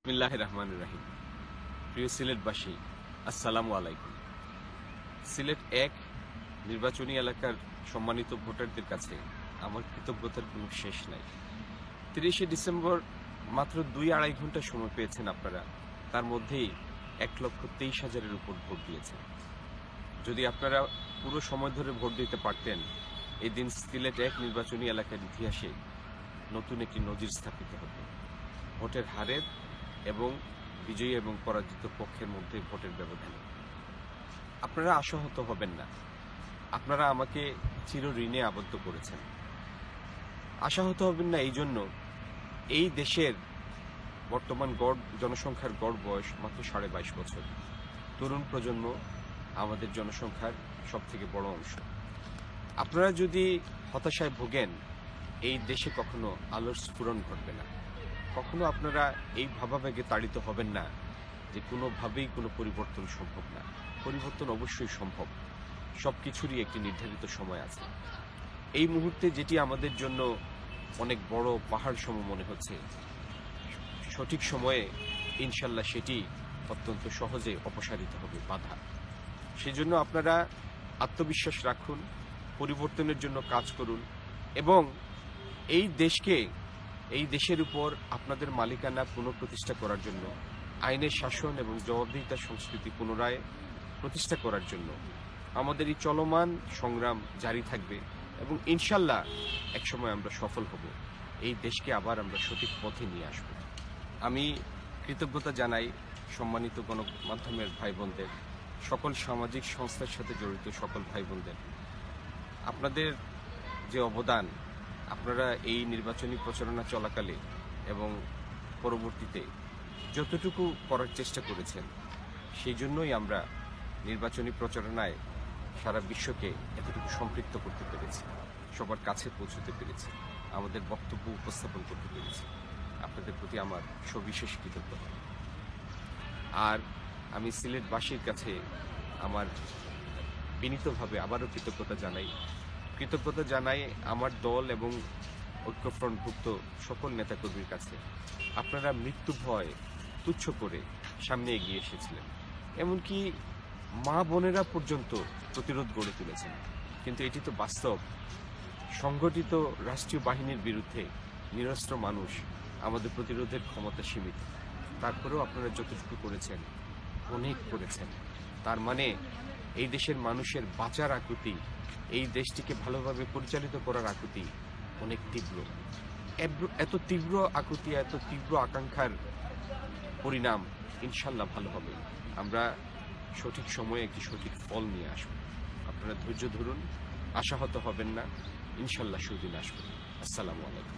বিসমিল্লাহির রহমানির রহিম। প্রিয় সিলেটবাসী, আসসালামু আলাইকুম। সিলেট ১ নির্বাচনী এলাকার সম্মানিত ভোটারদের কাছে আমার কৃতজ্ঞতার কোনো শেষ নাই। ৩০শে ডিসেম্বর মাত্র ২-২.৫ ঘন্টা সময় পেয়েছেন আপনারা, তার মধ্যেই ১,২৩,০০০-এর উপর ভোট দিয়েছেন। যদি আপনারা পুরো সময় ধরে ভোট দিতে পারতেন, এই দিন সিলেট ১ নির্বাচনী এলাকার ইতিহাসে নতুন একটি নজির স্থাপিত হতো। ভোটের হারের এবং বিজয়ী এবং পরাজিত পক্ষের মধ্যে ভোটের ব্যবধানে। আপনারা আশাহত হবেন না, আপনারা আমাকে চির ঋণে আবদ্ধ করেছেন। আশাহত হবেন না এই জন্য, এই দেশের বর্তমান গড় জনসংখ্যার গড় বয়স মাত্র 22.5 বছর। তরুণ প্রজন্ম আমাদের জনসংখ্যার সবথেকে বড় অংশ। আপনারা যদি হতাশায় ভোগেন, এই দেশে কখনো আলোর স্ফুরণ ঘটবে না। কখনো আপনারা এই ভাবাবেগে তাড়িত হবেন না যে কোনোভাবেই কোনো পরিবর্তন সম্ভব না। পরিবর্তন অবশ্যই সম্ভব, সবকিছুরই একটি নির্ধারিত সময় আছে। এই মুহূর্তে যেটি আমাদের জন্য অনেক বড় পাহাড় সম মনে হচ্ছে, সঠিক সময়ে ইনশাল্লাহ সেটি অত্যন্ত সহজে অপসারিত হবে বাধা। সেজন্য আপনারা আত্মবিশ্বাস রাখুন, পরিবর্তনের জন্য কাজ করুন এবং এই দেশের উপর আপনাদের মালিকানা পুনঃপ্রতিষ্ঠা করার জন্য, আইনের শাসন এবং জবাবদিহিতার সংস্কৃতি পুনরায় প্রতিষ্ঠা করার জন্য আমাদের এই চলমান সংগ্রাম জারি থাকবে এবং ইনশাল্লাহ একসময় আমরা সফল হব। এই দেশকে আবার আমরা সঠিক পথে নিয়ে আসব। আমি কৃতজ্ঞতা জানাই সম্মানিত গণমাধ্যমের ভাই বোনদের, সকল সামাজিক সংস্থার সাথে জড়িত সকল ভাই বোনদের। আপনাদের যে অবদান, আপনারা এই নির্বাচনী প্রচারণা চলাকালে এবং পরবর্তীতে যতটুকু করার চেষ্টা করেছেন, সেই জন্যই আমরা নির্বাচনী প্রচারণায় সারা বিশ্বকে এতটুকু সম্পৃক্ত করতে পেরেছি, সবার কাছে পৌঁছতে পেরেছি, আমাদের বক্তব্য উপস্থাপন করতে পেরেছি। আপনাদের প্রতি আমার সবিশেষ কৃতজ্ঞতা। আর আমি সিলেটবাসীর কাছে আমার বিনীতভাবে আবারও কৃতজ্ঞতা জানাই আমার দল এবং ঐক্যফ্রন্টভুক্ত সকল নেতাকর্মীর কাছে। আপনারা মৃত্যু ভয় তুচ্ছ করে সামনে এগিয়ে এসেছিলেন, এমনকি মা বোনেরা পর্যন্ত প্রতিরোধ গড়ে তুলেছেন। কিন্তু এটি তো বাস্তব। সংগঠিত রাষ্ট্রীয় বাহিনীর বিরুদ্ধে নিরস্ত্র মানুষ, আমাদের প্রতিরোধের ক্ষমতা সীমিত। তারপরেও আপনারা যতটুকু করেছেন, অনেক করেছেন। তার মানে এই দেশের মানুষের বাঁচার আকুতি, এই দেশটিকে ভালোভাবে পরিচালিত করার আকুতি অনেক তীব্র। এত তীব্র আকুতি, এত তীব্র আকাঙ্ক্ষার পরিণাম ইনশাল্লাহ ভালো হবে। আমরা সঠিক সময়ে একটি সঠিক ফল নিয়ে আসব। আপনারা ধৈর্য ধরুন, আশাহত হবেন না, ইনশাল্লাহ সুদিন আসবে। আসসালামু আলাইকুম।